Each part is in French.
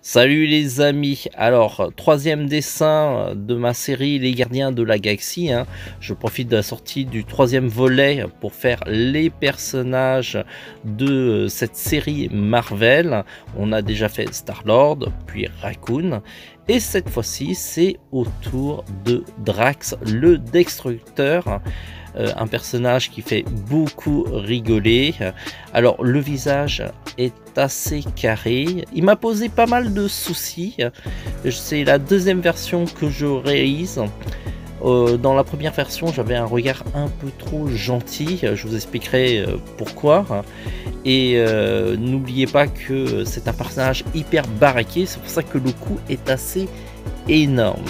Salut les amis, alors troisième dessin de ma série Les Gardiens de la Galaxie, hein. Je profite de la sortie du troisième volet pour faire les personnages de cette série Marvel. On a déjà fait Star-Lord, puis Raccoon, et cette fois-ci c'est au tour de Drax le Destructeur. Un personnage qui fait beaucoup rigoler. Alors le visage est assez carré, il m'a posé pas mal de soucis. C'est la deuxième version que je réalise. Dans la première version j'avais un regard un peu trop gentil, je vous expliquerai pourquoi. Et n'oubliez pas que c'est un personnage hyper baraqué, c'est pour ça que le coup est assez énorme.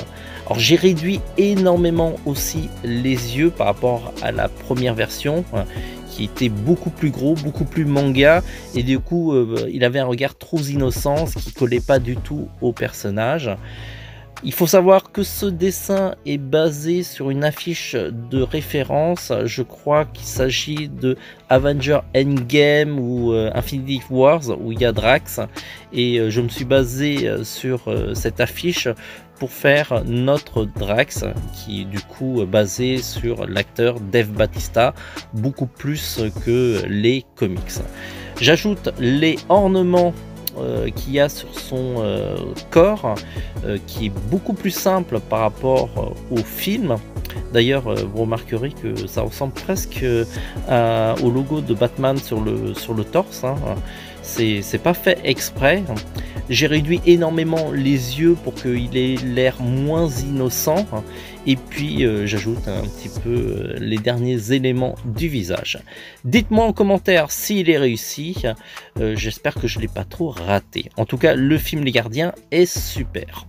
Alors j'ai réduit énormément aussi les yeux par rapport à la première version, qui était beaucoup plus gros, beaucoup plus manga, et du coup il avait un regard trop innocent, ce qui collait pas du tout au personnage. Il faut savoir que ce dessin est basé sur une affiche de référence, je crois qu'il s'agit de Avengers Endgame ou Infinity Wars où il y a Drax, et je me suis basé sur cette affiche pour faire notre Drax, qui est du coup basé sur l'acteur Dave Bautista, beaucoup plus que les comics. J'ajoute les ornements qu'il y a sur son corps, qui est beaucoup plus simple par rapport au film. D'ailleurs vous remarquerez que ça ressemble presque au logo de Batman sur le torse, hein. C'est pas fait exprès. J'ai réduit énormément les yeux pour qu'il ait l'air moins innocent, et puis j'ajoute un petit peu les derniers éléments du visage. Dites-moi en commentaire s'il est réussi. J'espère que je ne l'ai pas trop raté. En tout cas, le film Les Gardiens est super.